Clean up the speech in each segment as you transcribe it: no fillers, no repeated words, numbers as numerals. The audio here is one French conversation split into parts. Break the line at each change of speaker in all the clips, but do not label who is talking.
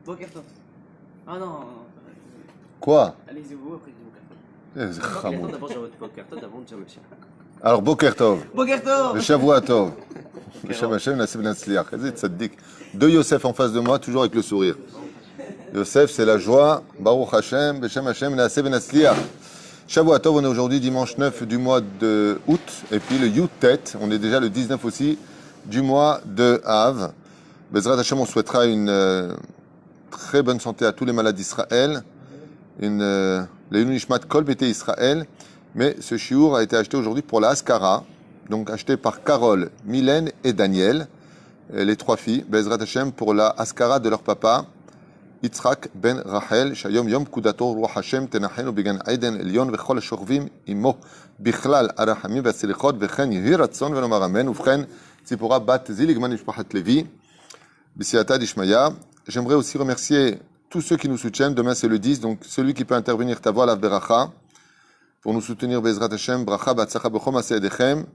Boker Tov. Ah non.
Quoi?
Allez-y, vous, après
איזה
Boker
חמוד.
Tov, d'abord j'envoie Boker Tov, d'abord on tient
Alors, בוקר טוב.
Boker Tov.
ושבוע טוב. בשם השם נעשה ונצליח. איזה צדיק. Deux Yosef en face de moi, toujours avec le sourire. Yosef, c'est la joie. Baruch Hashem, בשם השם נעשה ונצליח. Shavua Tov, on est aujourd'hui dimanche 9 du mois de août. Et puis le Yud Tet, on est déjà le 19 aussi du mois de Av. Bezrat Hashem, on souhaitera une très bonne santé à tous les malades d'Israël. Les Nishmat Kol Bété Israël. Mais ce shiur a été acheté aujourd'hui pour la Haskara, donc acheté par Carole, Mylène et Daniel, les trois filles, Bezrat Hashem, pour la Haskara de leur papa, Yitzhak ben Rachel, Shayom Yom Kudato Ruach Hashem Tenachenu Began Eden Elyon Vechol Shorvim Imo Bichlal Arachamim Vaselichot Vechen Yehi Ratzon Velomar Amen Ufchen Tzipora Bat Ziligman Mishpachat Levi B'Siata Dishmaya. J'aimerais aussi remercier tous ceux qui nous soutiennent. Demain c'est le 10, donc celui qui peut intervenir, ta voix la beracha pour nous soutenir, Bezrat Hashem, bracha b'atzacha b'chom aseh yedechem,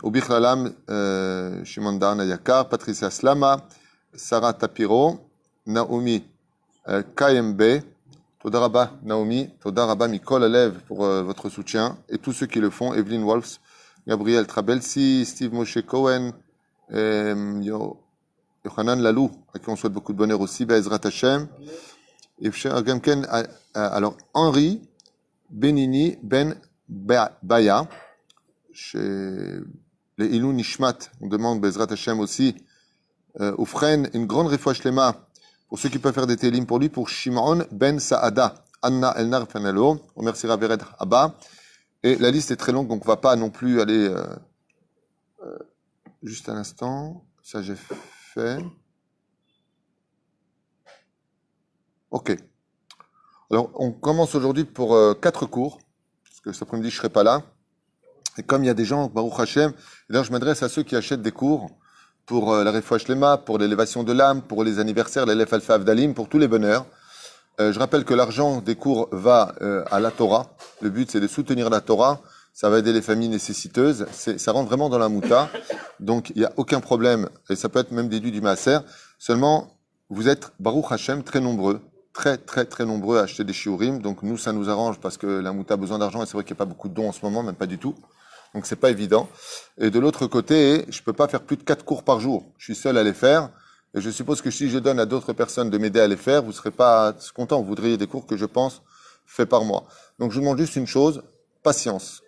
ubichlalam Shimon Dan Ayakar, Patricia Slama, Sarah Tapiro, Naomi KMB, Toda Rabba Naomi, Toda Rabba Mikol Alev pour votre soutien, et tous ceux qui le font, Evelyn Wolfs, Gabriel Trabelsi, Steve Moshe Cohen, Yohanan Lalou, à qui on souhaite beaucoup de bonheur aussi, Bezrat Hashem, et alors Henri Benini Ben Baya, chez les Ilou Nishmat, on demande Bezrat Hashem aussi, Oufren, une grande refouach lema, pour ceux qui peuvent faire des télim pour lui, pour Shimon Ben Saada, Anna Elnar Fanalo, on remerciera Vered Abba, et la liste est très longue, donc on ne va pas non plus aller, juste un instant, ça j'ai fait, ok. Alors, on commence aujourd'hui pour 4 cours, parce que cet après-midi, je ne serai pas là. Et comme il y a des gens, Baruch Hashem, d'ailleurs, je m'adresse à ceux qui achètent des cours pour la Refouach Lema, pour l'élévation de l'âme, pour les anniversaires, l'Elef Alpha Avdalim, pour tous les bonheurs. Je rappelle que l'argent des cours va à la Torah. Le but, c'est de soutenir la Torah. Ça va aider les familles nécessiteuses. Ça rentre vraiment dans la mouta. Donc, il n'y a aucun problème. Et ça peut être même déduit du maaser. Seulement, vous êtes, Baruch Hashem, très nombreux. Très nombreux à acheter des shiurim. Donc nous, ça nous arrange parce que la mouta a besoin d'argent et c'est vrai qu'il n'y a pas beaucoup de dons en ce moment, même pas du tout. Donc c'est pas évident. Et de l'autre côté, je peux pas faire plus de 4 cours par jour. Je suis seul à les faire. Et je suppose que si je donne à d'autres personnes de m'aider à les faire, vous serez pas contents. Vous voudriez des cours que je pense faits par moi. Donc je vous demande juste une chose, patience.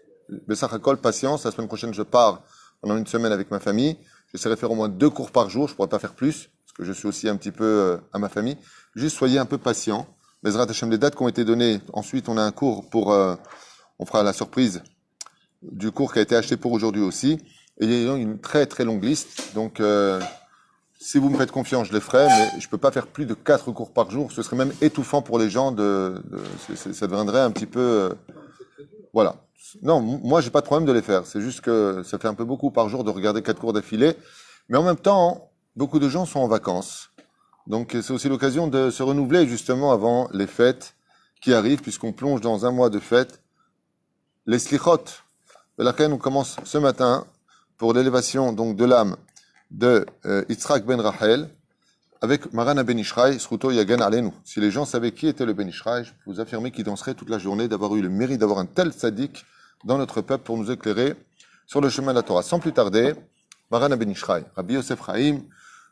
Bessachakol, patience. La semaine prochaine, je pars pendant une semaine avec ma famille. J'essaierai de faire au moins 2 cours par jour. Je pourrais pas faire plus parce que je suis aussi un petit peu à ma famille. Juste soyez un peu patient. Bezrat Hashem, les dates qui ont été données. Ensuite, on a un cours pour, on fera la surprise du cours qui a été acheté pour aujourd'hui aussi. Et il y a une très longue liste. Donc, si vous me faites confiance, je le ferai, mais je peux pas faire plus de 4 cours par jour. Ce serait même étouffant pour les gens ça deviendrait un petit peu, voilà. Non, moi, j'ai pas de problème de les faire. C'est juste que ça fait un peu beaucoup par jour de regarder 4 cours d'affilée. Mais en même temps, beaucoup de gens sont en vacances. Donc, c'est aussi l'occasion de se renouveler justement avant les fêtes qui arrivent, puisqu'on plonge dans un mois de fêtes. Les slichot, de laquelle on commence ce matin pour l'élévation donc de l'âme de Yitzhak ben Rachel avec Maran ben Ishraï, Sruto Yagan Alenu. Si les gens savaient qui était le ben Ishraï, je peux vous affirmer qu'il danserait toute la journée d'avoir eu le mérite d'avoir un tel tzaddik dans notre peuple pour nous éclairer sur le chemin de la Torah. Sans plus tarder, Maran ben Ishraï, Rabbi Yosef Chaim,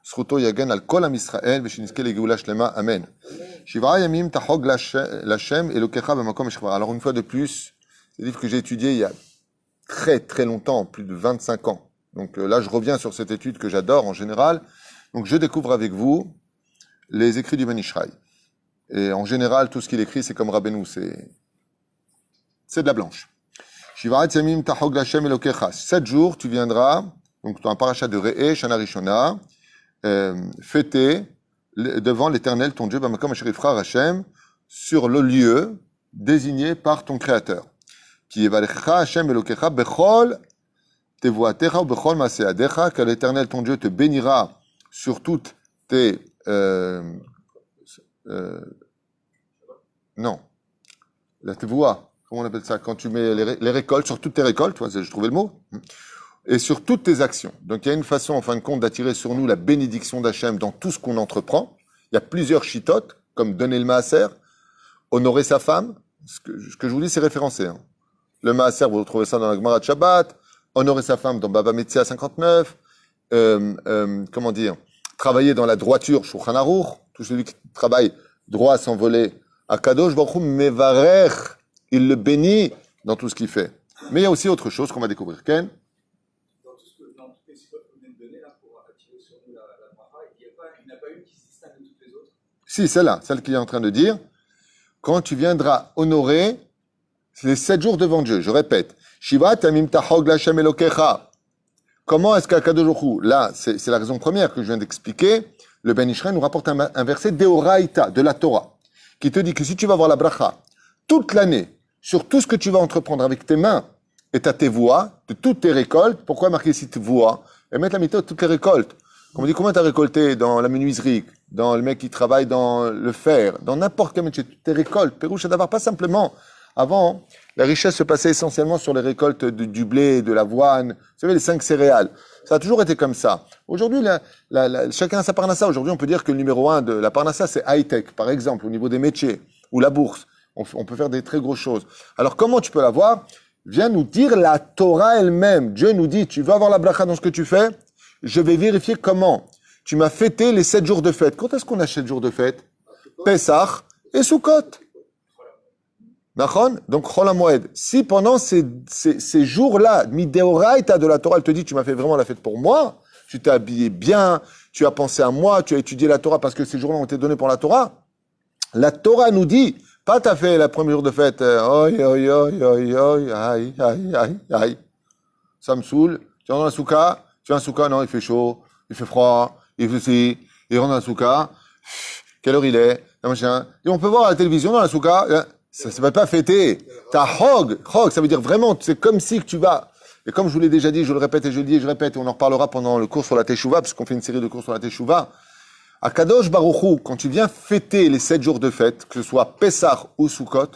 Sruto Yagan al Kol Am Israël, Veshinizke le Geoula Shlema, Amen. Shivra Yamim Tahog Lashem et Lokecha B'Makom Eshkvar. Alors une fois de plus, c'est un livre que j'ai étudié il y a très longtemps, plus de 25 ans. Donc là, je reviens sur cette étude que j'adore en général. Donc je découvre avec vous les écrits du Ben Ishraï. Et en général, tout ce qu'il écrit, c'est comme Rabbeinu, c'est de la blanche. Shivra Yamim Tahog Lashem et Lokecha. 7 jours, tu viendras, donc dans un parachat de Re'eh, Shana Rishona, fêter devant l'Éternel, ton Dieu, Bamakom Asherifra Hashem, sur le lieu désigné par ton Créateur. Qui est Valecha Hashem Elokecha Bechol Tevoatecha ou Bechol Maseadecha, que l'Éternel, ton Dieu, te bénira sur toutes tes non, la tevoa, comment on appelle ça, quand tu mets les récoltes, sur toutes tes récoltes, toi, je trouvais le mot. Et sur toutes tes actions. Donc il y a une façon, en fin de compte, d'attirer sur nous la bénédiction d'Hachem dans tout ce qu'on entreprend. Il y a plusieurs chitotes, comme donner le maaser, honorer sa femme. Ce que je vous dis, c'est référencé. Hein. Le maaser, vous retrouvez ça dans la Gemara de Shabbat. Honorer sa femme dans Baba Metzia 59. Comment dire, travailler dans la droiture, Shulchan Aruch. Tout celui qui travaille droit sans voler. Akadosh Baruch Hu mevarech. Il le bénit dans tout ce qu'il fait. Mais il y a aussi autre chose qu'on va découvrir. Ken?
Dans toutes les sites que vous venez de donner là pour attirer sur nous la bracha, il n'y en a pas une qui se distingue de toutes les autres.
Si, celle-là, celle qu'il est en train de dire. Quand tu viendras honorer les 7 jours devant Dieu, je répète, Shiva tamim tahog l'Hashem Elokecha. Comment est-ce qu'Akadosh Baruch Hu, là, c'est la raison première que je viens d'expliquer, le Ben Ishraï nous rapporte un verset d'Eoraïta, de la Torah, qui te dit que si tu vas voir la bracha toute l'année, sur tout ce que tu vas entreprendre avec tes mains et ta voix, de toutes tes récoltes, pourquoi marquer ici tes voix et mettre la méthode toutes les récoltes? On me dit combien tu as récolté dans la menuiserie, dans le mec qui travaille dans le fer, dans n'importe quel métier, toutes tes récoltes, Pérouche et d'avoir pas simplement. Avant, la richesse se passait essentiellement sur les récoltes du blé, de l'avoine, vous savez, les 5 céréales. Ça a toujours été comme ça. Aujourd'hui, chacun a sa parnassa. Aujourd'hui, on peut dire que le numéro 1 de la parnassa, c'est high-tech, par exemple, au niveau des métiers, ou la bourse. On peut faire des très grosses choses. Alors, comment tu peux l'avoir? Viens nous dire la Torah elle-même. Dieu nous dit, tu veux avoir la bracha dans ce que tu fais? Je vais vérifier comment. Tu m'as fêté les 7 jours de fête. Quand est-ce qu'on a 7 jours de fête? Pessah et Sukkot. Donc, Chol HaMoed. Si pendant ces jours-là, Mideoraita de la Torah, elle te dit, tu m'as fait vraiment la fête pour moi, tu t'es habillé bien, tu as pensé à moi, tu as étudié la Torah parce que ces jours-là ont été donnés pour la Torah. La Torah nous dit, pas t'as fait la première jour de fête, oi, aïe, aïe, aïe, aïe. Ça me saoule. Tu rentres dans la souka, tu vas dans la souka, non, il fait chaud, il fait froid, il fait ci, il rentre dans la souka, quelle heure il est, machin. Et on peut voir à la télévision dans la souka, ça ne s'appelle pas fêter. T'as hog, ça veut dire vraiment, c'est comme si que tu vas. Et comme je vous l'ai déjà dit, je le répète et je le dis et je répète, et on en reparlera pendant le cours sur la Teshuvah, parce qu'on fait une série de cours sur la Teshuvah. À Kadosh Baruch Hu, quand tu viens fêter les 7 jours de fête, que ce soit Pessah ou Sukkot,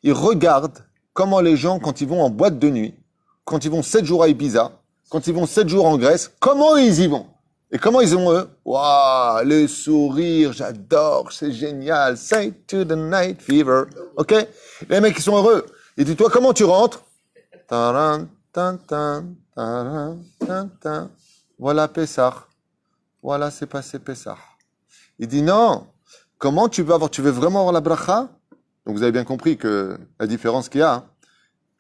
il regarde comment les gens, quand ils vont en boîte de nuit, quand ils vont 7 jours à Ibiza, quand ils vont 7 jours en Grèce, comment ils y vont? Et comment ils ont eux? Waouh, le sourire, j'adore, c'est génial. Say to the night fever. Ok? Les mecs, ils sont heureux. Et dis-toi, comment tu rentres? Taran, tan, tan, taran, tan, tan. Voilà Pessah. Voilà, c'est passé Pessah. Il dit non. Comment tu veux vraiment avoir la bracha? Donc vous avez bien compris que la différence qu'il y a,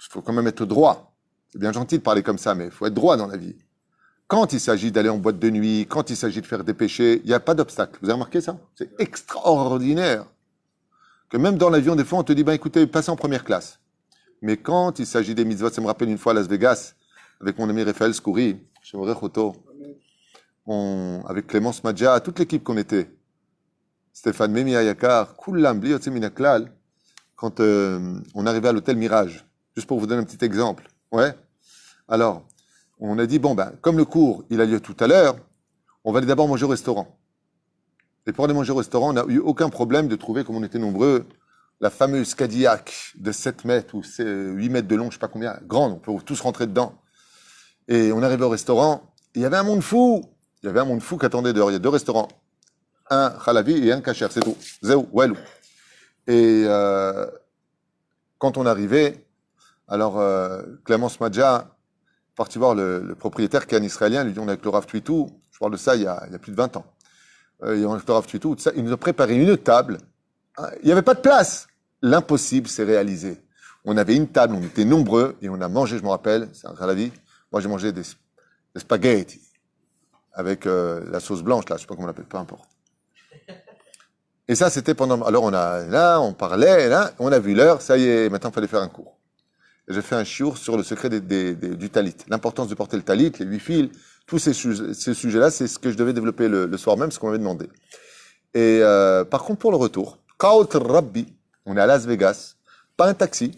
il faut quand même être droit. C'est bien gentil de parler comme ça, mais il faut être droit dans la vie. Quand il s'agit d'aller en boîte de nuit, quand il s'agit de faire des péchés, il n'y a pas d'obstacle. Vous avez remarqué ça? C'est extraordinaire. Que même dans l'avion, des fois, on te dit, écoutez, passez en première classe. Mais quand il s'agit des mitzvot, ça me rappelle une fois à Las Vegas, avec mon ami Raphaël Skoury, chez Morechoto, avec Clémence Madja, toute l'équipe qu'on était, Stéphane Memi Ayakar, Koulam, Bliotse Minaklal, quand on arrivait à l'hôtel Mirage, juste pour vous donner un petit exemple. Ouais. Alors, on a dit, comme le cours, il a lieu tout à l'heure, on va aller d'abord manger au restaurant. Et pour aller manger au restaurant, on n'a eu aucun problème de trouver, comme on était nombreux, la fameuse Cadillac de 7 mètres ou 8 mètres de long, je sais pas combien, grande, on peut tous rentrer dedans. Et on arrivait au restaurant, et il y avait un monde fou. Il y avait un monde fou qui attendait dehors. Il y a 2 restaurants. Un Khalavi et un Kacher, c'est tout. Zéou, Walou. Et quand on arrivait, alors Clémence Madja, parti voir le propriétaire qui est un Israélien, lui dit on est avec le Rav Twitou, je parle de ça il y a plus de 20 ans. Il y a le Rav Twitou, il nous a préparé une table. Il n'y avait pas de place. L'impossible s'est réalisé. On avait une table, on était nombreux et on a mangé, je me rappelle, c'est un Khalavi. Moi j'ai mangé des spaghettis avec la sauce blanche là, je sais pas comment on l'appelle, peu importe. Et ça c'était pendant. Alors on parlait, là, on a vu l'heure, ça y est, maintenant il fallait faire un cours. J'ai fait un chiour sur le secret du talit, l'importance de porter le talit, les 8 fils, tous ces sujets-là, c'est ce que je devais développer le soir même, ce qu'on m'avait demandé. Et par contre, pour le retour, Kaut Rabbi, on est à Las Vegas, pas un taxi.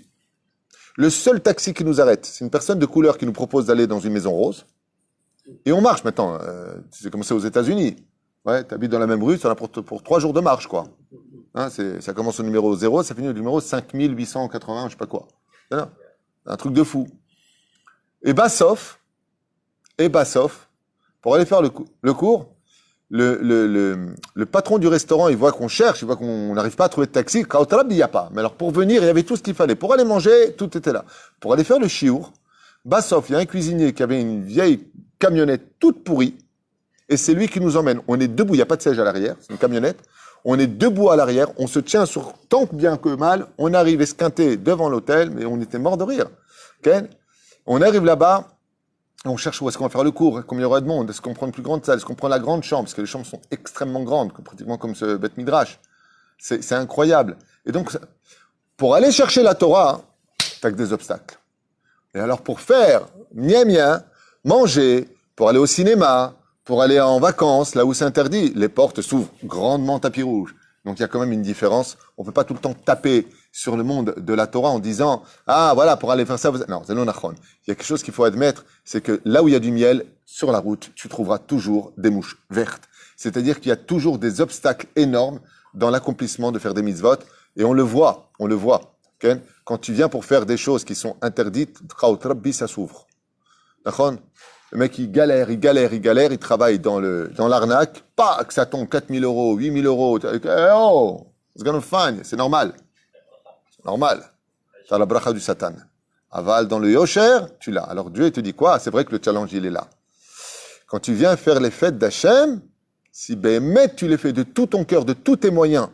Le seul taxi qui nous arrête, c'est une personne de couleur qui nous propose d'aller dans une maison rose. Et on marche maintenant. C'est comme ça aux États-Unis. Ouais, t'habites dans la même rue, ça pour 3 jours de marche, quoi. Hein, ça commence au numéro 0, ça finit au numéro 5880, je sais pas quoi. Voilà. Un truc de fou. Et Bassoff, pour aller faire le cours, le patron du restaurant, il voit qu'on cherche, il voit qu'on n'arrive pas à trouver de taxi. Kautarab, il n'y a pas. Mais alors, pour venir, il y avait tout ce qu'il fallait. Pour aller manger, tout était là. Pour aller faire le chiour, Bassof, il y a un cuisinier qui avait une vieille camionnette toute pourrie. Et c'est lui qui nous emmène. On est debout, il n'y a pas de siège à l'arrière, c'est une camionnette. On est debout à l'arrière, on se tient sur tant que bien que mal. On arrive esquinté devant l'hôtel, mais on était mort de rire. Okay? On arrive là-bas. On cherche où est-ce qu'on va faire le cours, combien il y aura de monde, est-ce qu'on prend une plus grande salle, est-ce qu'on prend la grande chambre, parce que les chambres sont extrêmement grandes, pratiquement comme ce Beth Midrash. C'est incroyable. Et donc, pour aller chercher la Torah, t'as que des obstacles. Et alors, pour faire mien, manger, pour aller au cinéma, pour aller en vacances, là où c'est interdit, les portes s'ouvrent grandement tapis rouge. Donc, il y a quand même une différence. On ne peut pas tout le temps taper sur le monde de la Torah en disant « Ah, voilà, pour aller faire ça, vous... » Non, c'est non nachon. Il y a quelque chose qu'il faut admettre, c'est que là où il y a du miel, sur la route, tu trouveras toujours des mouches vertes. C'est-à-dire qu'il y a toujours des obstacles énormes dans l'accomplissement de faire des mitzvot. Et on le voit. Okay? Quand tu viens pour faire des choses qui sont interdites, ça s'ouvre. Nachon? Le mec, il galère, il travaille dans l'arnaque, pas que ça tombe 4 000 euros, 8 000 euros. Oh, it's gonna find, c'est normal. C'est normal. T'as la bracha du Satan. Aval dans le Yosher, tu l'as. Alors Dieu, il te dit quoi? C'est vrai que le challenge, il est là. Quand tu viens faire les fêtes d'Hachem, si Béhémet, tu les fais de tout ton cœur, de tous tes moyens,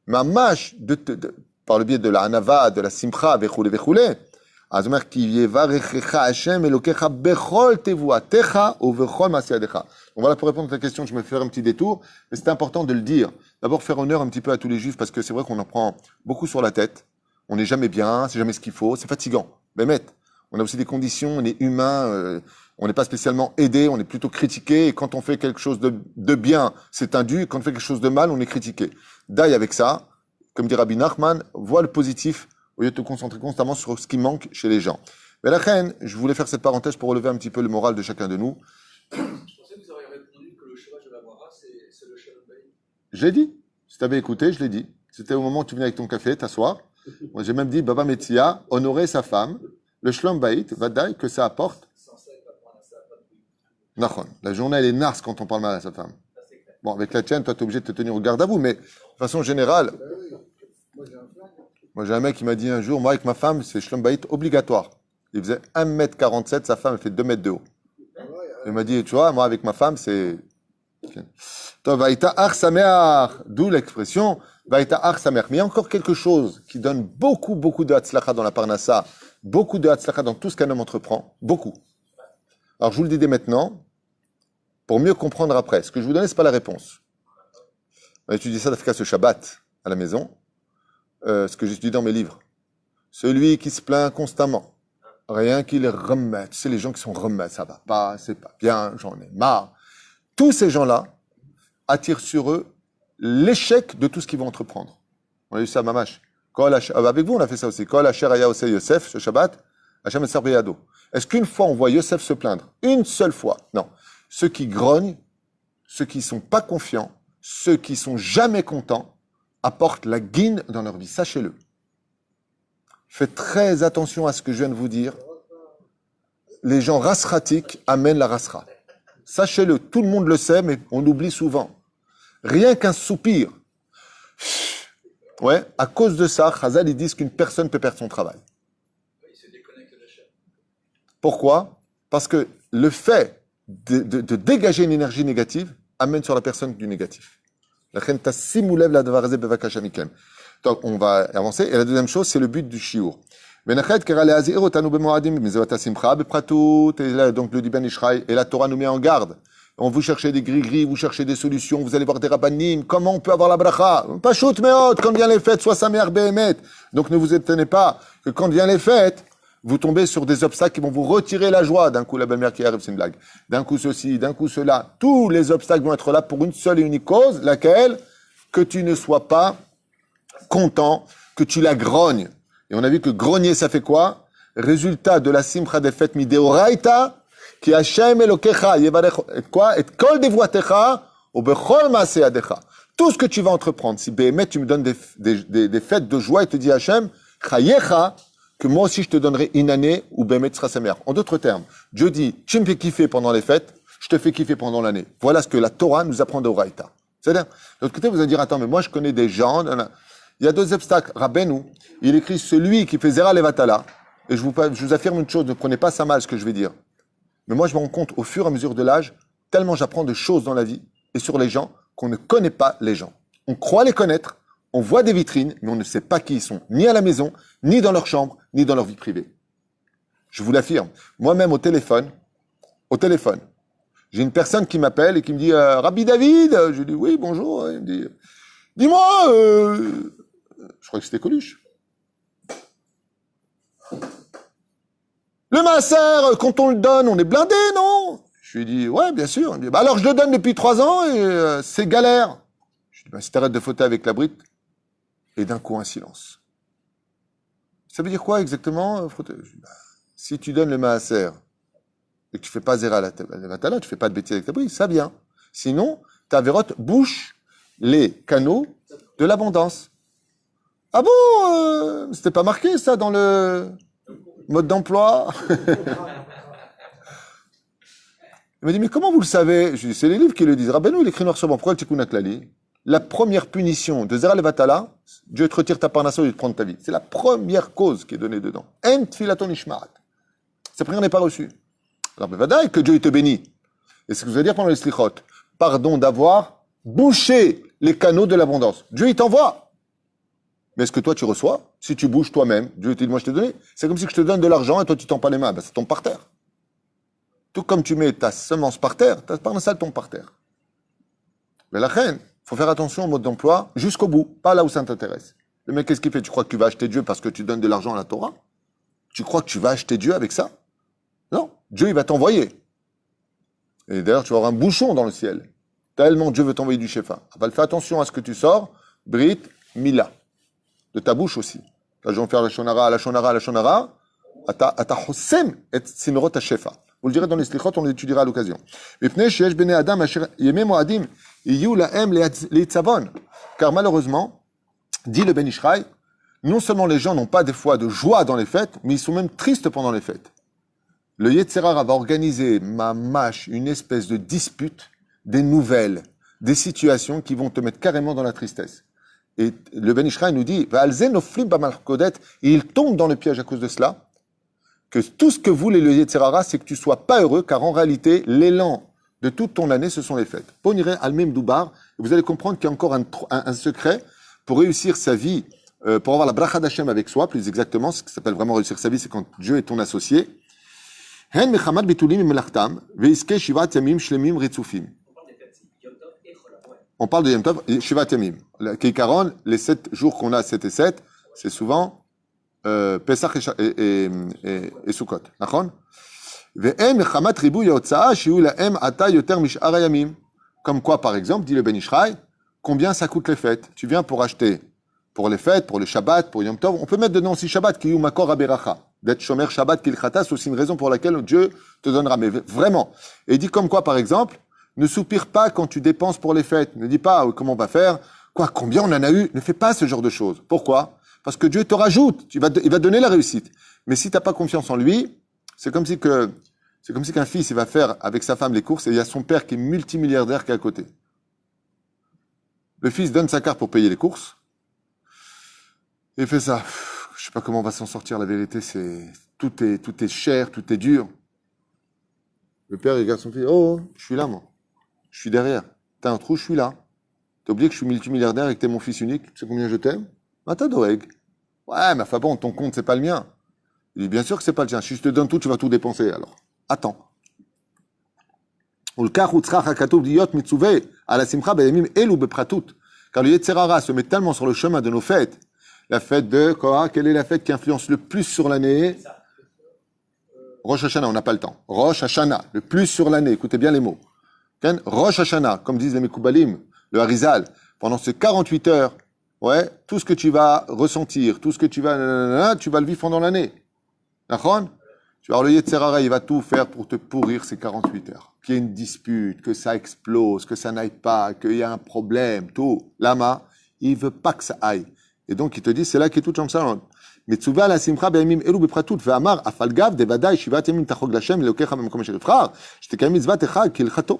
mamash, par le biais de la Hanava, de la Simcha, vechoule, אז אומר, כי יברכך השם אלוקיך בכל תבואתך ובכל מעשיך. Donc voilà, pour répondre à ta question, je vais faire un petit détour, mais c'est important de le dire. D'abord, faire honneur un petit peu à tous les juifs, parce que c'est vrai qu'on en prend beaucoup sur la tête. On n'est jamais bien, c'est jamais ce qu'il faut, c'est fatigant. Bémet, on a aussi des conditions, on est humain, on n'est pas spécialement aidé, on est plutôt critiqué, et quand on fait quelque chose de bien, c'est indu, et quand on fait quelque chose de mal, on est critiqué. D'aille avec ça, comme dit Rabbi Nachman, vois le positif, au lieu de te concentrer constamment sur ce qui manque chez les gens. Mais la reine, je voulais faire cette parenthèse pour relever un petit peu le moral de chacun de nous.
Je pensais que vous auriez répondu que le chômage de la Mara, c'est le Shalom Bayit.
Je l'ai dit. Si tu avais écouté, je l'ai dit. C'était au moment où tu venais avec ton café, t'asseoir. Moi, j'ai même dit, Baba Metzia, honorer sa femme, le Shalom Bayit, Vadaï, que ça apporte.
Sans ça, il va prendre ça, pas de bruit.
Nachon. La journée, elle est narce quand on parle mal à sa femme. Bon, avec la tienne, toi, tu es obligé de te tenir au garde à vous, mais de façon générale. Moi, j'ai un mec qui m'a dit un jour, moi, avec ma femme, c'est Shalom Bayit obligatoire. Il faisait 1m47, sa femme, elle fait 2 mètres de haut. Il m'a dit, tu vois, moi, avec ma femme, c'est... Vaïta Ach Sameach, d'où l'expression Vaïta Ach Sameach. Mais il y a encore quelque chose qui donne beaucoup de Hatzlacha dans la Parnassa, beaucoup de Hatzlacha dans tout ce qu'un homme entreprend, beaucoup. Alors, je vous le dis dès maintenant, pour mieux comprendre après. Ce que je vous donne, ce n'est pas la réponse. On a étudié ça d'Africa ce Shabbat à la maison. Ce que j'étudie dans mes livres. Celui qui se plaint constamment, rien qu'il remette. C'est les gens qui sont remettent, ça va pas, c'est pas bien, j'en ai marre. Tous ces gens-là attirent sur eux l'échec de tout ce qu'ils vont entreprendre. On a eu ça à Mamash. Avec vous, on a fait ça aussi. Kol Asher Aya Osei Yosef, ce Shabbat, Hashem Eser Beyado. Est-ce qu'une fois on voit Yosef se plaindre? Une seule fois? Non. Ceux qui grognent, ceux qui sont pas confiants, ceux qui sont jamais contents, apportent la guine dans leur vie. Sachez-le. Faites très attention à ce que je viens de vous dire. Les gens rasratiques amènent la rasra. Sachez-le, tout le monde le sait, mais on l'oublie souvent. Rien qu'un soupir. Ouais, à cause de ça, Chazal, ils disent qu'une personne peut perdre son travail.
Il se déconnecte de Hachem.
Pourquoi? Parce que le fait de dégager une énergie négative amène sur la personne du négatif. Donc, on va avancer. Et la deuxième chose, c'est le but du shiur. Et là, donc, le dit Ben Ishraï, et la Torah nous met en garde. On vous cherchez des gris-gris, vous cherchez des solutions, vous allez voir des rabbanim. Comment on peut avoir la bracha? Pas shoot meot, quand vient les fêtes, soit sa mère béhémet. Donc, ne vous étonnez pas que quand vient les fêtes, vous tombez sur des obstacles qui vont vous retirer la joie. D'un coup, la belle-mère qui arrive, c'est une blague. D'un coup, ceci, d'un coup, cela. Tous les obstacles vont être là pour une seule et unique cause, laquelle? Que tu ne sois pas content, que tu la grognes. Et on a vu que grogner, ça fait quoi? Résultat de la simcha des fêtes mideoraita, qui Hashem Elokecha, yevarech, et quoi? Et kol devoatecha, ou bechol maaseyadecha. Tout ce que tu vas entreprendre, si Béhémet, tu me donnes des fêtes de joie et te dis Hashem, chayecha, que moi aussi je te donnerai une année où Béhémet sera sa mère. En d'autres termes, Dieu dit, tu me fais kiffer pendant les fêtes, je te fais kiffer pendant l'année. Voilà ce que la Torah nous apprend de Oraïta. C'est-à-dire, de l'autre côté, vous allez dire, attends, mais moi je connais des gens, il y a deux obstacles. Rabbeinu, il écrit celui qui fait Zera Levatala, et je vous affirme une chose, ne prenez pas ça mal ce que je vais dire. Mais moi je me rends compte au fur et à mesure de l'âge, tellement j'apprends de choses dans la vie et sur les gens qu'on ne connaît pas les gens. On croit les connaître, on voit des vitrines, mais on ne sait pas qui ils sont, ni à la maison, ni dans leur chambre, ni dans leur vie privée. Je vous l'affirme. Moi-même au téléphone, j'ai une personne qui m'appelle et qui me dit Rabbi David. Je lui dis oui, bonjour. Il me dit dis-moi, je crois que c'était Coluche. Le maaser, quand on le donne, on est blindé, non? Je lui dis ouais, bien sûr. Il me dit alors je le donne depuis 3 ans et c'est galère. Je lui dis si t'arrêtes de fauter avec la brite. Et d'un coup un silence. Ça veut dire quoi exactement? Je dis, si tu donnes le maaser et que tu fais pas zéra la vatala, tu fais pas de bêtises avec ta bride, ça vient. Sinon, ta vérote bouche les canaux de l'abondance. Ah bon, c'était pas marqué ça dans le mode d'emploi? Il m'a dit, mais comment vous le savez? Je lui dis, c'est les livres qui le disent. Rabbeinu, il écrit noir sur blanc. Pourquoi le Tikkun HaKlali? La première punition de Zera Levatala, Dieu te retire ta parnassa et te prendre ta vie. C'est la première cause qui est donnée dedans. En tfilaton ishmarat. Sa prière n'est pas reçue. Alors, bevadaï, que Dieu il te bénit. Et c'est ce que vous allez dire pendant les slichot. Pardon d'avoir bouché les canaux de l'abondance. Dieu, il t'envoie. Mais est-ce que toi, tu reçois? Si tu bouges toi-même, Dieu te dit, moi, je t'ai donné. C'est comme si je te donne de l'argent et toi, tu tends pas les mains. Ben, ça tombe par terre. Tout comme tu mets ta semence par terre, ta parnassa tombe par terre. Mais la reine, il faut faire attention au mode d'emploi jusqu'au bout, pas là où ça t'intéresse. Le mec, qu'est-ce qu'il fait? Tu crois que tu vas acheter Dieu parce que tu donnes de l'argent à la Torah? Tu crois que tu vas acheter Dieu avec ça? Non, Dieu, il va t'envoyer. Et d'ailleurs, tu vas avoir un bouchon dans le ciel. Tellement Dieu veut t'envoyer du shefa. Fais attention à ce que tu sors, Brit, Mila. De ta bouche aussi. Là, je vais faire la shonara, ata hossem et sinrot shefa. Vous le direz dans les slichot, on l'étudiera à l'occasion. Car malheureusement, dit le Ben Ishraï, non seulement les gens n'ont pas des fois de joie dans les fêtes, mais ils sont même tristes pendant les fêtes. Le Yetzer Hara va organiser, une espèce de dispute, des nouvelles, des situations qui vont te mettre carrément dans la tristesse. Et le Ben Ishraï nous dit, il tombe dans le piège à cause de cela, que tout ce que voulait le Yetzer Hara, c'est que tu sois pas heureux, car en réalité, l'élan de toute ton année, ce sont les fêtes. Poniré al-Mem Doubar, vous allez comprendre qu'il y a encore un secret pour réussir sa vie, pour avoir la bracha d'Hachem avec soi, plus exactement, ce qui s'appelle vraiment réussir sa vie, c'est quand Dieu est ton associé. Hen mechamad bitulim melachtam, veiske shivat yamim shlemim ritzufim. On parle de Yom Tov, Shivat Yamim. Kikaron, les 7 jours qu'on a, 7 et 7, c'est souvent Pesach et Sukkot. D'accord? Comme quoi, par exemple, dit le Ben Ishraï, combien ça coûte les fêtes? Tu viens pour acheter pour les fêtes, pour le Shabbat, pour Yom Tov. On peut mettre dedans aussi Shabbat, qui est Makor Aberacha. D'être Shomer Shabbat Kilchata, c'est aussi une raison pour laquelle Dieu te donnera. Mais vraiment. Et il dit comme quoi, par exemple, ne soupire pas quand tu dépenses pour les fêtes. Ne dis pas comment on va faire. Quoi, combien on en a eu? Ne fais pas ce genre de choses. Pourquoi? Parce que Dieu te rajoute. Il va donner la réussite. Mais si tu n'as pas confiance en lui, c'est comme si qu'un fils, il va faire avec sa femme les courses et il y a son père qui est multimilliardaire qui est à côté. Le fils donne sa carte pour payer les courses. Et il fait ça. Je sais pas comment on va s'en sortir. La vérité, c'est tout est cher, tout est dur. Le père, il regarde son fils. Oh, je suis là, moi. Je suis derrière. T'as un trou, je suis là. T'as oublié que je suis multimilliardaire et que t'es mon fils unique. Tu sais combien je t'aime? Ah, t'as doeg. Ouais, mais enfin bon, ton compte, c'est pas le mien. Il dit, bien sûr que c'est pas le tien. Si je te donne tout, tu vas tout dépenser, alors. Attends. Car le Yetzer Hara se met tellement sur le chemin de nos fêtes. La fête de quoi? Quelle est la fête qui influence le plus sur l'année? Rosh Hashanah, on n'a pas le temps. Rosh Hashanah, le plus sur l'année. Écoutez bien les mots. Rosh Hashanah, comme disent les Mekoubalim, le Harizal, pendant ces 48 heures, ouais, tout ce que tu vas ressentir, tout ce que tu vas le vivre pendant l'année. D'accord? Tu vas voir, le Yetzer Hara, il va tout faire pour te pourrir ces 48 heures. Qu'il y ait une dispute, que ça explose, que ça n'aille pas, qu'il y a un problème, tout. Lama, il veut pas que ça aille. Et donc, il te dit, c'est là qu'est tout comme ça. מצווה על השמחה בימים אלו בפרטות, ואמר, אף על גב דוודאי שבעת ימים תחוג להשם, אלוקיך במקום אשר יבחר, שתקיים מצוות אחד כהלכתו.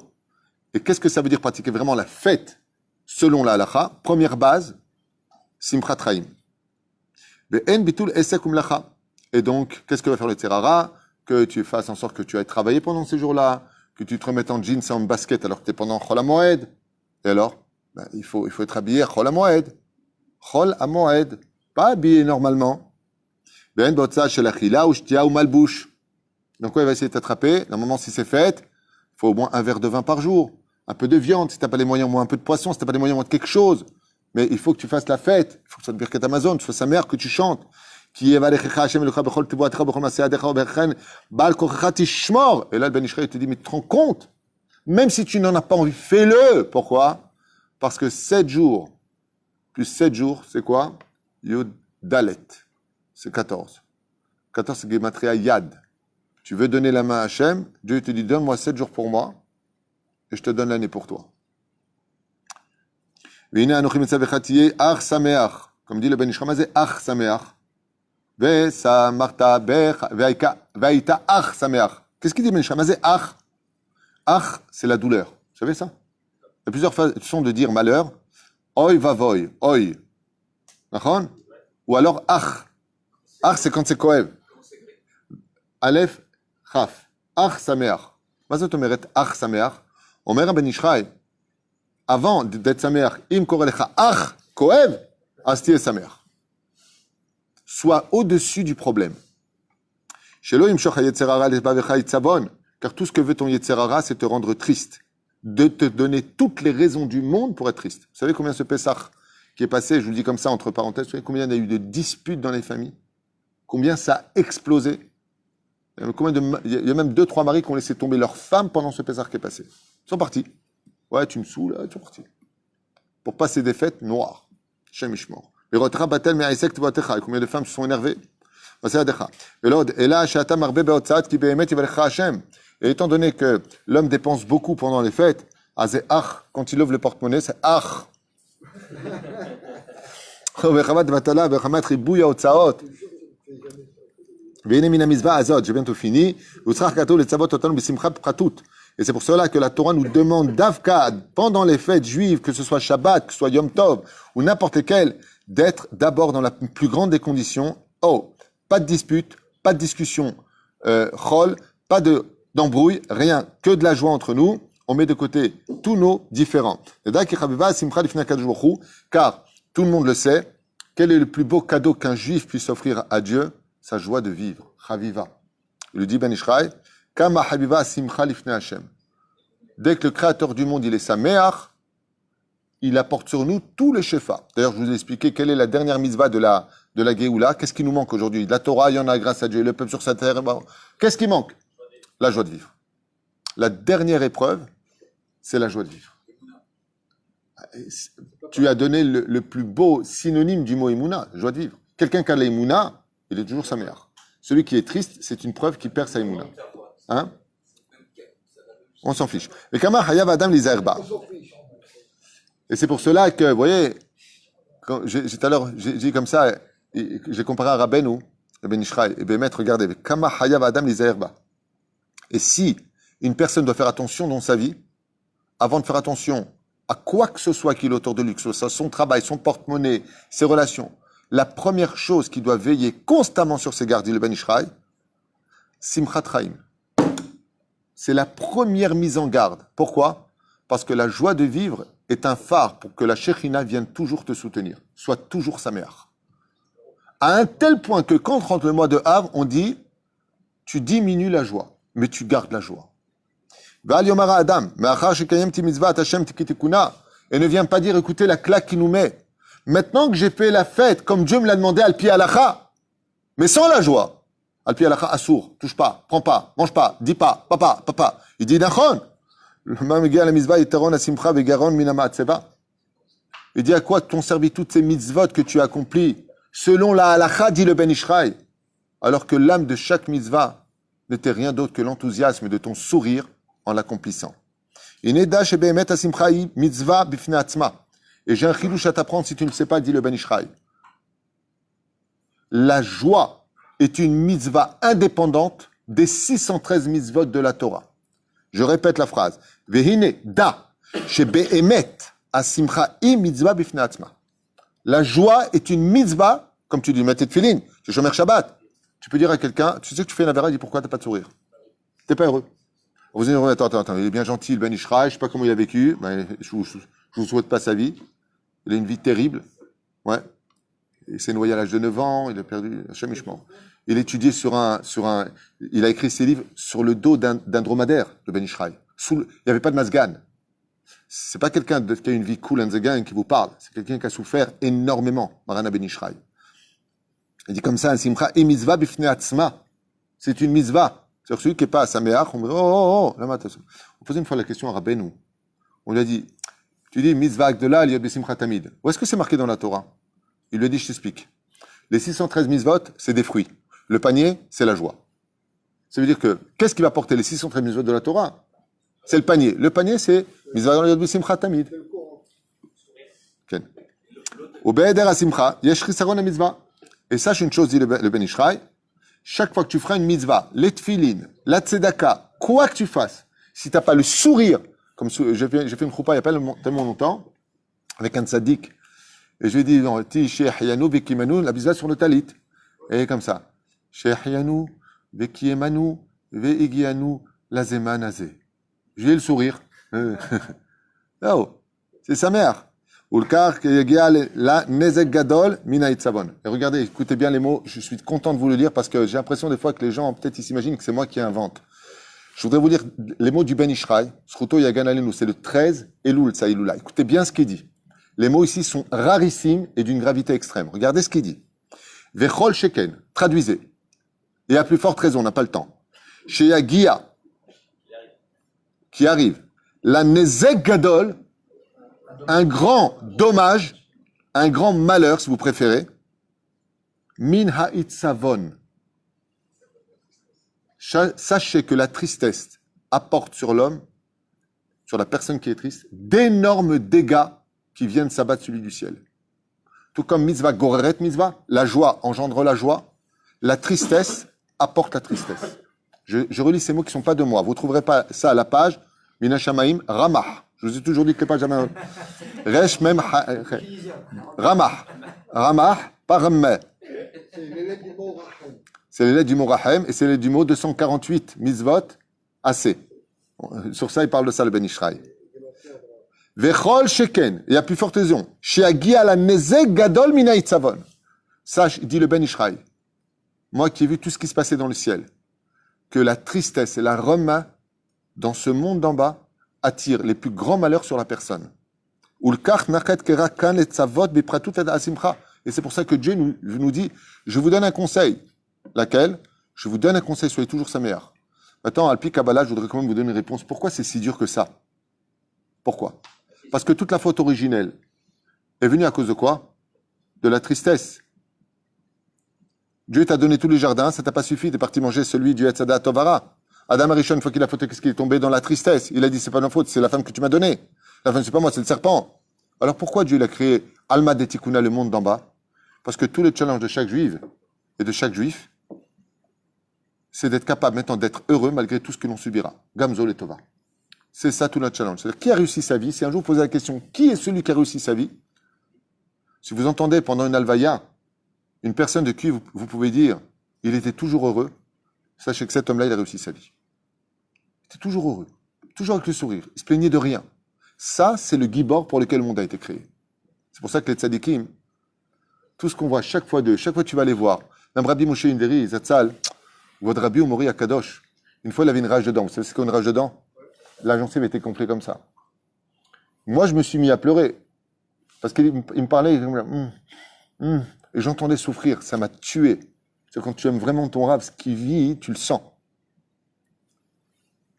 Et qu'est-ce que ça veut dire pratiquer vraiment la fête selon la halakha? Première base, simchat chaim. Ve'en bitul esek umlacha. Et donc, qu'est-ce que va faire le Tzerara? Que tu fasses en sorte que tu ailles travailler pendant ces jours-là, que tu te remettes en jeans et en basket alors que tu es pendant Chol HaMoed. Et alors, il faut être habillé Chol HaMoed. Chol HaMoed. Pas habillé normalement. Ben botza shel achila ou shtia ou malbouche. Donc, il va essayer de t'attraper. Normalement, si c'est fête, il faut au moins un verre de vin par jour. Un peu de viande, si tu n'as pas les moyens, au moins un peu de poisson, si tu n'as pas les moyens, au moins de quelque chose. Mais il faut que tu fasses la fête. Il faut que ce soit de Birkat Amazon, que ce soit sa mère, que tu chantes. Qui est Valechecha Hashem Elocha Bechol Tevoatecha Bechol Maseadecha Oberchen Baal Kochecha Tishmor. Et là, le Ben Ishraï te dit, mais tu te rends compte? Même si tu n'en as pas envie, fais-le. Pourquoi? Parce que 7 jours, plus 7 jours, c'est quoi? Yud Dalet. C'est 14. 14, c'est Gematria Yad. Tu veux donner la main à Hashem, Dieu te dit, donne-moi 7 jours pour moi, et je te donne l'année pour toi. Comme dit le Ben Ishraï, c'est Ach Sameach. Qu'est-ce qu'il dit, Ben Ishraï? Ach. Ach, c'est la douleur. Vous savez ça? Il y a plusieurs façons de dire malheur. Oi vavoy, oi. D'accord? Ou alors ach. Ach, c'est quand c'est koev. Aleph, chaf. Ach sameach. מה זאת אומרת ach sameach? אומר הבן איש חי, avant d'être sameach, אם קורא לך ach כואב, אז תהיה sameach. Sois au-dessus du problème. שלא ימשוך היצר הרע לבבך יצבון, car tout ce que veut ton yetzer hara, c'est te rendre triste, de te donner toutes les raisons du monde pour être triste. Vous savez combien ce Pessah qui est passé, je vous le dis comme ça entre parenthèses, vous savez combien il y a eu de disputes dans les familles? Combien ça a explosé? Il y a même 2-3 maris qui ont laissé tomber leur femme pendant ce Pessah qui est passé. Ils sont partis. Ouais, tu me saoules, ils sont partis. Pour passer des fêtes noires. Shem Ishmor. Et combien de femmes se sont énervées? Et étant donné que l'homme dépense beaucoup pendant les fêtes, quand il ouvre le porte-monnaie, c'est ach. J'ai bientôt fini. Et c'est pour cela que la Torah nous demande d'Avka, pendant les fêtes juives, que ce soit Shabbat, que ce soit Yom Tov, ou n'importe lequel, d'être d'abord dans la plus grande des conditions. Oh, pas de dispute, pas de discussion, chol, pas d'embrouille, rien, que de la joie entre nous. On met de côté tous nos différends. Car tout le monde le sait, quel est le plus beau cadeau qu'un juif puisse offrir à Dieu? Sa joie de vivre, chaviva. Il le dit Ben Ishraï, Kama habiva simcha lifnei Hashem. Dès que le créateur du monde, il est sameach, il apporte sur nous tous les shefas. D'ailleurs, je vous ai expliqué quelle est la dernière mitzvah de la Géoula. Qu'est-ce qui nous manque aujourd'hui? La Torah, il y en a grâce à Dieu, le peuple sur sa terre. Qu'est-ce qui manque? La joie de vivre. La dernière épreuve, c'est la joie de vivre. Tu as donné le plus beau synonyme du mot Emouna, joie de vivre. Quelqu'un qui a l'Emouna, il est toujours sameach. Celui qui est triste, c'est une preuve qu'il perd sa Emouna. Hein? On s'en fiche. Et Kama Hayav Adam Lizerba. Et c'est pour cela que, vous voyez, tout à l'heure, j'ai dit comme ça, j'ai comparé à Rabbeinu, Ben Ishraï, et Ben Maître, regardez, Kama Hayav Adam Lizerba. Et si une personne doit faire attention dans sa vie, avant de faire attention à quoi que ce soit qui est l'auteur de luxe, son travail, son porte-monnaie, ses relations, la première chose qui doit veiller constamment sur ses gardes, dit le Ben Ishraï, Simchat Chaim. C'est la première mise en garde. Pourquoi? Parce que la joie de vivre est un phare pour que la Shekhinah vienne toujours te soutenir, soit toujours sa mère. À un tel point que quand rentre le mois de Av, on dit, tu diminues la joie, mais tu gardes la joie. Et ne viens pas dire, écoutez la claque qu'il nous met. Maintenant que j'ai fait la fête, comme Dieu me l'a demandé, al-pi alacha, mais sans la joie. Al-pi alacha, assour, touche pas, prends pas, mange pas, dis pas, papa. Il dit, nachon. Il dit à quoi t'ont servi toutes ces mitzvot que tu as accomplies selon la halacha, dit le Ben Ishraï, alors que l'âme de chaque mitzvah n'était rien d'autre que l'enthousiasme de ton sourire en l'accomplissant. Et j'ai un chidouche à t'apprendre si tu ne sais pas, dit le Ben Ishraï. La joie est une mitzvah indépendante des 613 mitzvot de la Torah. Je répète la phrase. Vehine da shebe'emet asimcha i mitzvah bifnei atzma. La joie est une mitzvah, comme tu dis, mettez de filin, tu shomer Shabbat. Tu peux dire à quelqu'un, tu sais que tu fais une avéra, il dit pourquoi t'as pas de sourire? T'es pas heureux. Vous dites, attends, il est bien gentil, le Ben Ishraï, je sais pas comment il a vécu, mais je vous souhaite pas sa vie. Il a une vie terrible. Ouais. Il s'est noyé à l'âge de 9 ans, il a perdu Hachem Ishmael. Il étudiait il a écrit ses livres sur le dos d'un dromadaire, le Ben Ishraï. Il n'y avait pas de masgan. C'est pas quelqu'un qui a une vie cool and the gang qui vous parle. C'est quelqu'un qui a souffert énormément, Marana Ben Ishraï. Il dit comme ça, un simcha et mitzvah bifnei atzma. C'est une mitzvah. C'est-à-dire celui qui n'est pas à Saméach, on me dit, on posait une fois la question à Rabbeinu. On lui a dit, tu dis mitzvah gdola liyot besimcha tamid. Où est-ce que c'est marqué dans la Torah? Il lui a dit, je t'explique. Les 613 mitzvot, c'est des fruits. Le panier, c'est la joie. Ça veut dire que, qu'est-ce qui va porter les 613 mitzvot de la Torah? C'est le panier. Le panier, c'est mitzvah liyot besimcha tamid. Au be'eder asimcha, yesh chisaron mitzvah. Et sache une chose, dit le Ben Ishraï, chaque fois que tu feras une mitzvah, les tfilin, la tzedaka, quoi que tu fasses, si tu n'as pas le sourire, comme j'ai fait une choupa il n'y a pas tellement longtemps, avec un tzaddik, et je lui ai dit, non, ti shehyanu vekimanu, la mitzvah sur le talit. Et comme ça, shehyanu vekimanu veigianu lazema nazé. J'ai le sourire. Oh, c'est sa mère. Et regardez, écoutez bien les mots, je suis content de vous le lire parce que j'ai l'impression des fois que les gens, peut-être ils s'imaginent que c'est moi qui invente. Je voudrais vous lire les mots du Ben Ishraï, Sruto Yagan Alenu, c'est le 13 Elul Tsaïlula. Écoutez bien ce qu'il dit. Les mots ici sont rarissimes et d'une gravité extrême. Regardez ce qu'il dit. Vechol Sheken, traduisez. Et à plus forte raison, on n'a pas le temps. Sheyagia, qui arrive. La Nezek Gadol, un grand dommage, un grand malheur, si vous préférez. Min ha'itzavon. Sachez que la tristesse apporte sur l'homme, sur la personne qui est triste, d'énormes dégâts qui viennent s'abattre sur lui du ciel. Tout comme mitzvah goreret mitzvah, la joie engendre la joie, la tristesse apporte la tristesse. Je relis ces mots qui ne sont pas de moi. Vous ne trouverez pas ça à la page Minashamaim Ramah. Je vous ai toujours dit que les pages jamais. Resh mem Ramah. Ramah, pas Rammeh. C'est les lettres du mot Rahem et c'est les lettres du mot 248, Mitzvot, assez. Sur ça, il parle de ça, le Ben Ishraï. Vechol Sheken, il y a plus forte raison. Sheagi ala nezek gadol mina itzavon. Ça, dit le Ben Ishraï. Moi qui ai vu tout ce qui se passait dans le ciel, que la tristesse et la rema dans ce monde d'en bas attire les plus grands malheurs sur la personne. Et c'est pour ça que Dieu nous dit, je vous donne un conseil. Laquelle? Je vous donne un conseil, soyez toujours sa meilleure. Maintenant, Alpi Kabbalah, je voudrais quand même vous donner une réponse. Pourquoi c'est si dur que ça? Pourquoi? Parce que toute la faute originelle est venue à cause de quoi? De la tristesse. Dieu t'a donné tous les jardins, ça t'a pas suffi, t'es parti manger celui du Etzada Tovara. Adam Arishon, une fois qu'il a fauté, qu'est-ce qu'il est tombé dans la tristesse? Il a dit, c'est pas ma faute, c'est la femme que tu m'as donnée. La femme, c'est pas moi, c'est le serpent. Alors pourquoi Dieu a créé Alma de Tikkuna, le monde d'en bas? Parce que tout le challenge de chaque juive et de chaque juif, c'est d'être capable maintenant d'être heureux malgré tout ce que l'on subira. Gamzol et Tova. C'est ça tout notre challenge. C'est-à-dire, qui a réussi sa vie? Si un jour vous posez la question, qui est celui qui a réussi sa vie? Si vous entendez pendant une alvaya, une personne de qui vous pouvez dire, il était toujours heureux, sachez que cet homme-là, il a réussi sa vie. Il était toujours heureux, toujours avec le sourire, il se plaignait de rien. Ça, c'est le gibor pour lequel le monde a été créé. C'est pour ça que les tzadikim, tout ce qu'on voit chaque fois tu vas les voir. Même Rabbi Moshe Inderi, Zatzal, votre Rabbi Omori Akadosh, une fois il avait une rage de dents. Vous savez ce qu'est une rage de dents? La gencive était gonflée comme ça. Moi, je me suis mis à pleurer. Parce qu'il me parlait, et j'entendais souffrir. Ça m'a tué. C'est quand tu aimes vraiment ton rave, ce qui vit, tu le sens.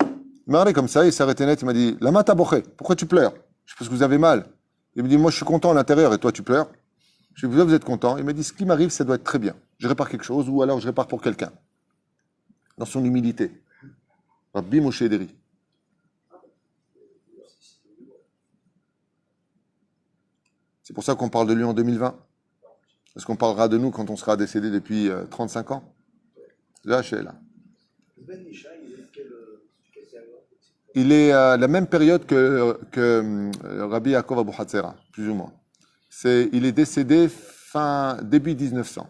Il m'a regardé comme ça, il s'est arrêté net, il m'a dit, Lama taboché, pourquoi tu pleures? Je pense que vous avez mal. Il me dit, moi je suis content à l'intérieur et toi tu pleures. Je lui ai dit, vous êtes content? Il m'a dit, ce qui m'arrive, ça doit être très bien. Je répare quelque chose ou alors je répare pour quelqu'un. Dans son humilité. Rabbi Moshe Ederi. C'est pour ça qu'on parle de lui en 2020. Est-ce qu'on parlera de nous quand on sera décédé depuis 35 ans? Là, je suis là. Il est la même période que Rabbi Yaakov Abu Hatzera, plus ou moins. Il est décédé début 1900.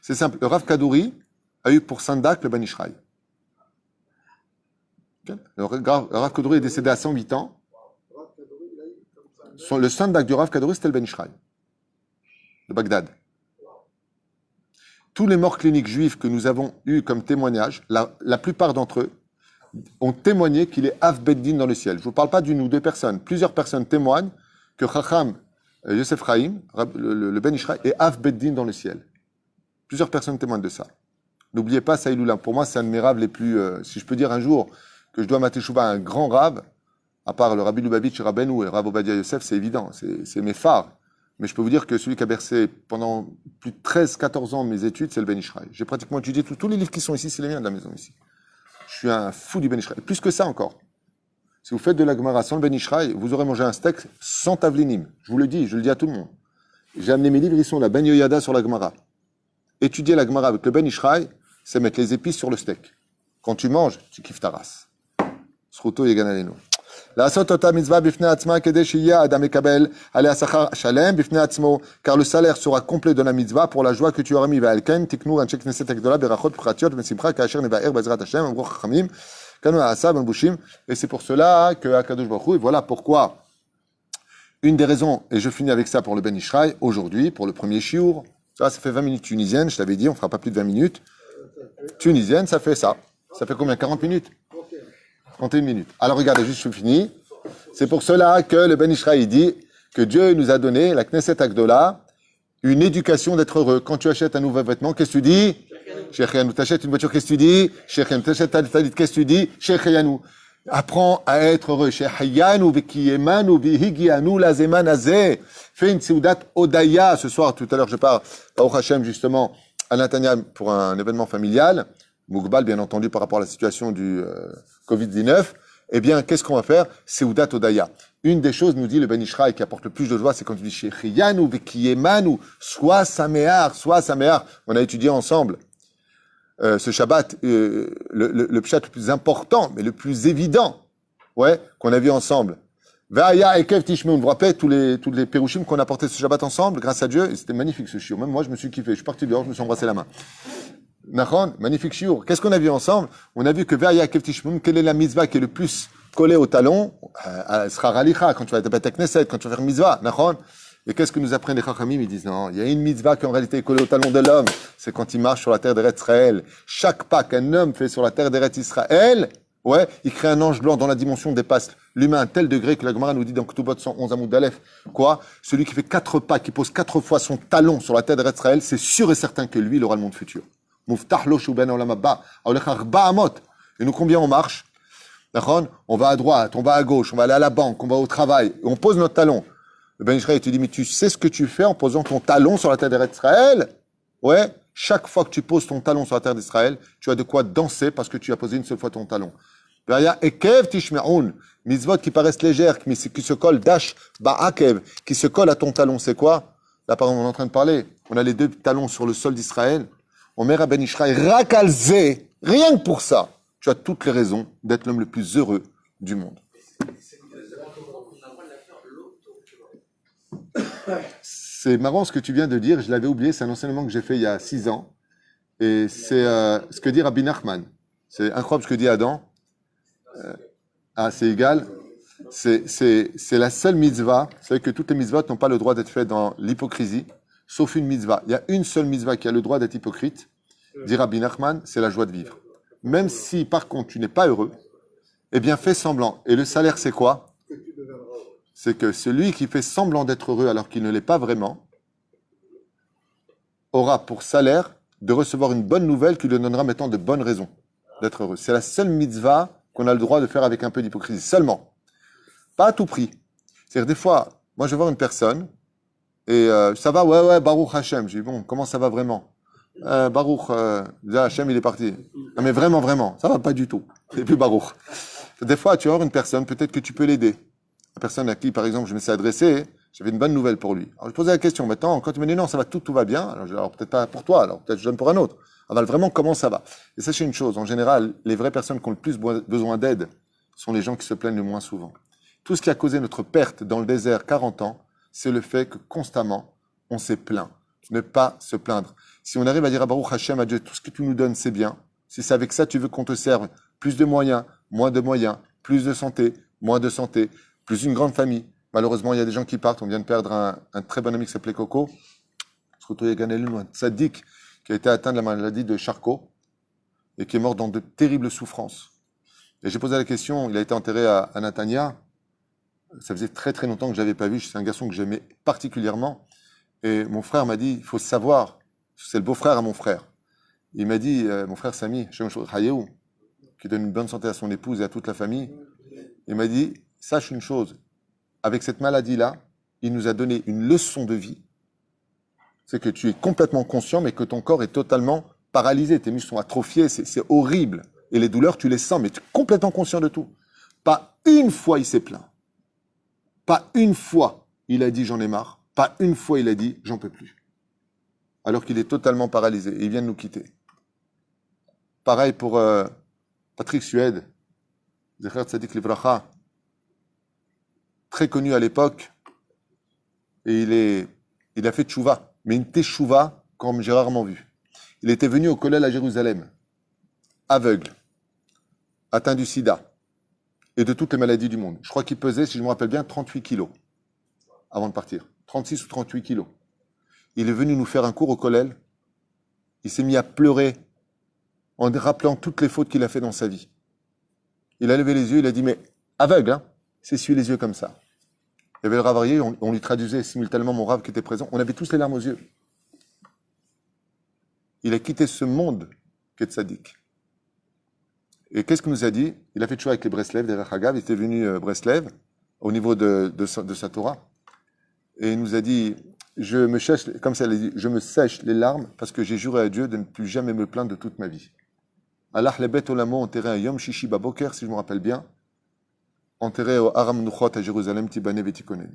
C'est simple. Le Rav Kadouri a eu pour Sandak le Ben Ishraï. Okay. Le Rav Kadouri est décédé à 108 ans. Le Sandak du Rav Kadouri, c'était le Ben Ishraï de Bagdad. Tous les morts cliniques juifs que nous avons eus comme témoignage, la plupart d'entre eux ont témoigné qu'il est Av Beddin dans le ciel. Je ne vous parle pas d'une ou deux personnes. Plusieurs personnes témoignent que Chacham Yosef Chaim, le Ben Ishraï, est Av Beddin dans le ciel. Plusieurs personnes témoignent de ça. N'oubliez pas Saïloula. Pour moi, c'est un de mes raves les plus... si je peux dire un jour que je dois ma teshuva à un grand rave, à part le Rabbi Lubavitch, Rabbeinu et Rav Ovadia Yosef, c'est évident. C'est mes phares. Mais je peux vous dire que celui qui a bercé pendant plus de 13-14 ans mes études, c'est le Ben Ishraï. J'ai pratiquement étudié tous les livres qui sont ici, c'est les miens de la maison ici. Je suis un fou du Ben Ishraï. Plus que ça encore. Si vous faites de la Gemara sans le Ben Ishraï, vous aurez mangé un steak sans tavlinim. Je vous le dis, je le dis à tout le monde. J'ai amené mes livres, ils sont la Ben Yoyada sur la Gemara. Étudier la Gemara avec le Ben Ishraï, c'est mettre les épices sur le steak. Quand tu manges, tu kiffes ta race. Sruto yegan alenu. לעשות אותה מצווה בפני עצמה כדי שיהיה האדם מקבל עליה שכר שלם בפני עצמו, car le salaire sera complet de la mitzvah pour la joie que tu auras mis. ועל כן תקנו אנשי כנסת הגדולה ברכות פרטיות ובשמחה כאשר נבאר בעזרת השם, אמרו חכמים, כאן העשה בנבושים. Et c'est pour cela que Akadosh Baruch Hu, et voilà pourquoi, une des raisons, et je finis avec ça pour le Ben Ishraï, aujourd'hui, pour le premier shiur, ça fait 20 minutes tunisiennes, je t'avais dit, on fera pas plus de 20 minutes. Tunisienne, ça fait ça. Ça fait combien? 40 minutes? 31 minutes. Alors regardez, juste je finis. C'est pour cela que le Ben Ishraï dit que Dieu nous a donné, la Knesset Agdola, une éducation d'être heureux. Quand tu achètes un nouveau vêtement, qu'est-ce que tu dis? Shechianu. Tu achètes une voiture, qu'est-ce que tu dis? Shechianu. Tu achètes ta talit, qu'est-ce que tu dis? Shechianu. Apprends à être heureux. Shechianu v'kiyemanu v'higianu lazeman azeh. Fais une seudat odaya. Ce soir, tout à l'heure, je pars au Hachem, justement, à Natania pour un événement familial. Mougbal, bien entendu, par rapport à la situation du Covid-19, eh bien, qu'est-ce qu'on va faire? Seudat Odaya. Une des choses, nous dit le Ben Ishraï, qui apporte le plus de joie, c'est quand tu dis Shechiyanu, Vekiyemanu, sois Saméar. On a étudié ensemble ce Shabbat, le pshat le plus important, mais le plus évident, ouais, qu'on a vu ensemble. Ve'aya Ekev Tishmeun. Vous vous rappelez tous les Pérouchim qu'on a porté ce Shabbat ensemble, grâce à Dieu, et c'était magnifique ce shiur. Même moi, je me suis kiffé. Je suis parti dehors, je me suis embrassé la main. Nachon, magnifique shiur. Qu'est-ce qu'on a vu ensemble? On a vu que Ve'aya Ekev Tishmeun, quelle est la mitzvah qui est le plus collée au talon? Sera Ralicha, quand tu vas être à Knesset, quand tu vas faire mitzvah. Nachon. Et qu'est-ce que nous apprennent les Chachamim? Ils disent non, il y a une mitzvah qui en réalité est collée au talon de l'homme. C'est quand il marche sur la terre d'Eretz Israël. Chaque pas qu'un homme fait sur la terre d'Eretz Israël, ouais, il crée un ange blanc dont la dimension dépasse l'humain à un tel degré que la Gemara nous dit dans Ketubot 111 Amoud Aleph, quoi? Celui qui fait 4 pas, qui pose 4 fois son talon sur la terre d'Eretz Israël, c'est sûr et certain que lui, il aura le monde futur. Muftah lo shuben olam haba, aolech arba amot. Et nous, combien on marche? D'accord? On va à droite, on va à gauche, on va aller à la banque, on va au travail, et on pose notre talon. Le Ben Ishraï te dit, mais tu sais ce que tu fais en posant ton talon sur la terre d'Israël? Ouais, chaque fois que tu poses ton talon sur la terre d'Israël, tu as de quoi danser parce que tu as posé une seule fois ton talon. Verya ekev tishme'un, mitzvot qui paraissent légères, mais qui se collent, dash ba'akev, qui se collent à ton talon, c'est quoi? Là, par exemple, on est en train de parler, on a les 2 talons sur le sol d'Israël, on met à Ben Ishraï, rakalze, rien que pour ça, tu as toutes les raisons d'être l'homme le plus heureux du monde. C'est marrant ce que tu viens de dire, je l'avais oublié, c'est un enseignement que j'ai fait il y a 6 ans. Et c'est ce que dit Rabbi Nachman. C'est incroyable ce que dit Adam. C'est égal. C'est la seule mitzvah. Vous savez que toutes les mitzvahs n'ont pas le droit d'être faites dans l'hypocrisie, sauf une mitzvah. Il y a une seule mitzvah qui a le droit d'être hypocrite, dit Rabbi Nachman, c'est la joie de vivre. Même si, par contre, tu n'es pas heureux, eh bien, fais semblant. Et le salaire, c'est quoi? C'est que celui qui fait semblant d'être heureux alors qu'il ne l'est pas vraiment, aura pour salaire de recevoir une bonne nouvelle qui lui donnera maintenant de bonnes raisons d'être heureux. C'est la seule mitzvah qu'on a le droit de faire avec un peu d'hypocrisie. Seulement. Pas à tout prix. C'est-à-dire des fois, moi je vais voir une personne et ça va, ouais, Baruch Hashem. Je dis bon, comment ça va vraiment? Baruch, Hashem il est parti. Non mais vraiment, ça va pas du tout. C'est plus Baruch. Des fois tu vas voir une personne, peut-être que tu peux l'aider. La personne à qui, par exemple, je me suis adressé, J'avais une bonne nouvelle pour lui. Alors je posais la question, maintenant, quand il me dit non, ça va tout va bien, alors peut-être pas pour toi, alors peut-être je donne pour un autre. Alors vraiment, comment ça va? Et sachez une chose, en général, les vraies personnes qui ont le plus besoin d'aide sont les gens qui se plaignent le moins souvent. Tout ce qui a causé notre perte dans le désert 40 ans, c'est le fait que constamment, on s'est plaint. Ne pas se plaindre. Si on arrive à dire à Baruch Hashem, à Dieu, tout ce que tu nous donnes, c'est bien. Si c'est avec ça, tu veux qu'on te serve, plus de moyens, moins de moyens, plus de santé, moins de santé, plus une grande famille. Malheureusement, il y a des gens qui partent. On vient de perdre un très bon ami qui s'appelait Coco. Un tzaddik qui a été atteint de la maladie de Charcot et qui est mort dans de terribles souffrances. Et j'ai posé la question, il a été enterré à Natania. Ça faisait très très longtemps que je l'avais pas vu. C'est un garçon que j'aimais particulièrement. Et mon frère m'a dit, il faut savoir, c'est le beau-frère à mon frère. Il m'a dit, mon frère Sami, qui donne une bonne santé à son épouse et à toute la famille, il m'a dit, sache une chose, avec cette maladie-là, il nous a donné une leçon de vie. C'est que tu es complètement conscient, mais que ton corps est totalement paralysé. Tes muscles sont atrophiés, c'est horrible. Et les douleurs, tu les sens, mais tu es complètement conscient de tout. Pas une fois il s'est plaint. Pas une fois il a dit j'en ai marre. Pas une fois il a dit j'en peux plus. Alors qu'il est totalement paralysé. Et il vient de nous quitter. Pareil pour Patrick Suède, Zecher Tzadik Livracha, très connu à l'époque. Et il a fait tchouva, mais une teshuva comme j'ai rarement vu. Il était venu au Kollel à Jérusalem, aveugle, atteint du sida et de toutes les maladies du monde. Je crois qu'il pesait, si je me rappelle bien, 38 kilos avant de partir. 36 ou 38 kilos. Il est venu nous faire un cours au Kollel. Il s'est mis à pleurer en rappelant toutes les fautes qu'il a fait dans sa vie. Il a levé les yeux, il a dit, mais aveugle, hein, il s'est essuyé les yeux comme ça. Il y avait le Rav Aryeh, on lui traduisait simultanément mon Rav qui était présent. On avait tous les larmes aux yeux. Il a quitté ce monde qui est tzaddik. Et qu'est-ce qu'il nous a dit? Il a fait tchouva avec les Breslev, des Rachagav. Il était venu Breslev, au niveau de sa Torah. Et il nous a dit, je me sèche les larmes parce que j'ai juré à Dieu de ne plus jamais me plaindre de toute ma vie. Allah lebet olamo enterré à Yom Shishi Baboker, si je me rappelle bien, enterré au Aram Nuchot à Jérusalem, Tibane Vetikonen.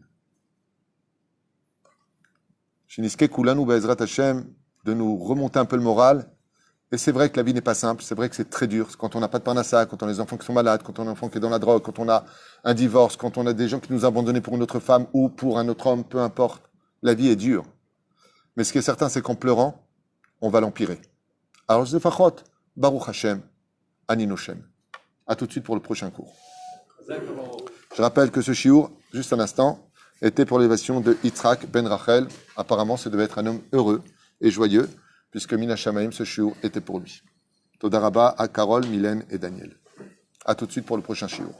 Shiniske Kulanu Be'ezrat Hashem, de nous remonter un peu le moral. Et c'est vrai que la vie n'est pas simple, c'est vrai que c'est très dur. Quand on n'a pas de parnassa, quand on a des enfants qui sont malades, quand on a un enfant qui est dans la drogue, quand on a un divorce, quand on a des gens qui nous ont abandonnés pour une autre femme ou pour un autre homme, peu importe. La vie est dure. Mais ce qui est certain, c'est qu'en pleurant, on va l'empirer. Alors, je Fachot, Baruch Hashem, Ani Shem. À tout de suite pour le prochain cours. Je rappelle que ce shiur, juste un instant, était pour l'élévation de Yitzhak ben Rachel. Apparemment, ça devait être un homme heureux et joyeux, puisque Mina Shamaim, ce shiur, était pour lui. Toda Rabba à Carole, Mylène et Daniel. À tout de suite pour le prochain shiur.